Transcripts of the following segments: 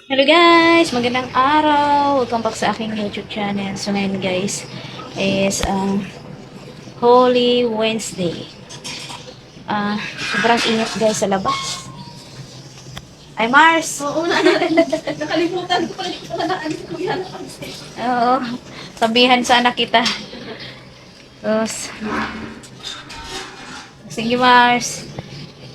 Hello guys! Magandang araw! Welcome back sa aking YouTube channel. So ngayon guys is Holy Wednesday. Sobrang init guys sa labas. Ay Mars! Oo, nakalimutan ko pala yung kalaan ko yan. Oo. Sabihan sana kita. Tapos, sige Mars.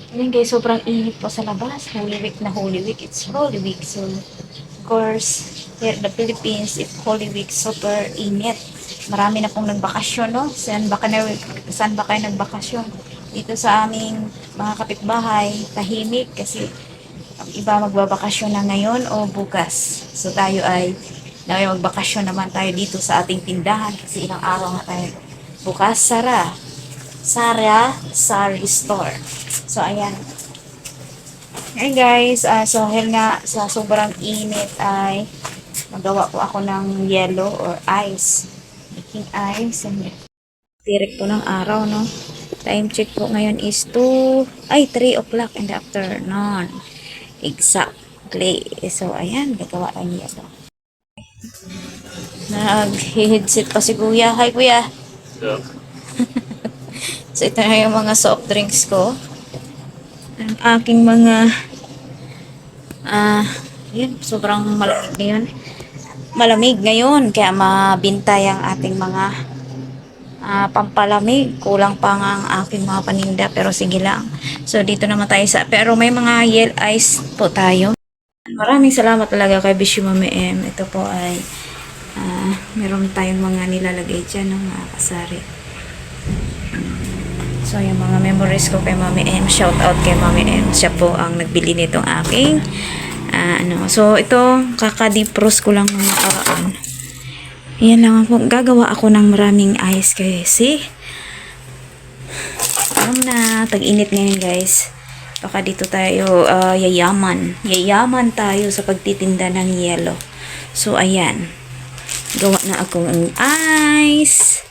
Ayun guys, sobrang init po sa labas. Holy Week na Holy Week. It's Holy Week. So, of course, here in the Philippines, it's Holy Week. Super init. Marami na pong nagbakasyon, no? Saan ba kayo nagbakasyon? Dito sa aming mga kapitbahay, tahimik kasi ang iba magbabakasyon na ngayon o bukas. So, tayo ay magbakasyon naman tayo dito sa ating tindahan kasi ilang araw na tayo bukas. Sari Store. So, ayan. Hey guys, so dahil nga sa sobrang init ay magawa ko ako ng yellow or ice. Making ice. Direct po ng araw, no? Time check po ngayon is 3 o'clock in the afternoon. Exactly. So, ayan, gagawa ng yellow. Nag-headset pa si Kuya. Hi, Kuya. Yeah. So, ito na yung mga soft drinks ko. Ang aking mga yun, sobrang malamig ngayon. Malamig ngayon, kaya mabintay ang ating mga pampalamig. Kulang pa nga ang aking mga paninda, pero sige lang. So, dito naman tayo pero may mga yel ice po tayo. Maraming salamat talaga kay Bishu Mami M. Ito po ay meron tayong mga nilalagay dyan ng mga kasari. So, yung mga memories ko kay Mami M, shout out kay Mami M. Siya po ang nagbili nitong aking So, ito, kaka-defrost ko lang ng nakaraan. Yan lang po. Gagawa ako ng maraming ice kasi alam na, tag-init ngayon guys. Baka dito tayo yayaman. Yayaman tayo sa pagtitinda ng yelo. So, ayan. Gawa na akong ice.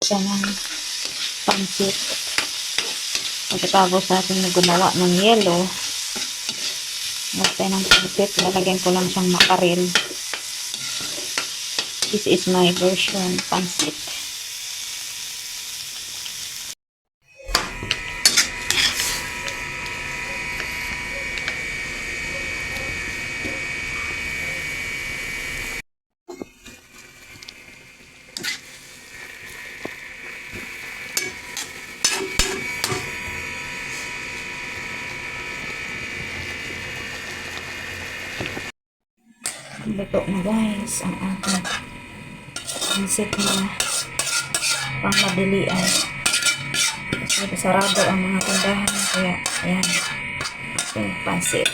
Siya ng pancit. Pagkatapos natin na gumawa ng yelo, tayo ng pancit, lalagyan ko lang siyang makarel. This is my version pancit. Luto na guys ang ating pancit na pangmadilian. Kasi sarado ang mga tindahan, kaya ayan, ating pancit.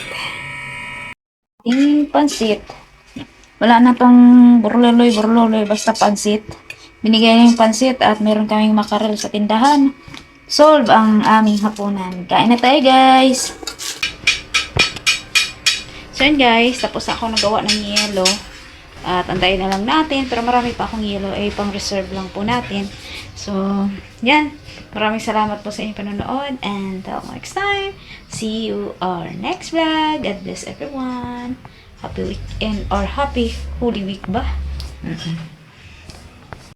Ating pancit. Wala na pang burloloy, basta pancit. Binigay na yung pancit at meron kaming makarel sa tindahan. Solve ang aming hapunan. Kain na tayo guys! So yun guys, tapos ako nagawa ng yelo. At antayin na lang natin. Pero marami pa akong yelo. Pang reserve lang po natin. So, yan. Maraming salamat po sa inyong panonood. And until next time, see you our next vlog. God bless everyone. Happy weekend or happy Holy Week ba?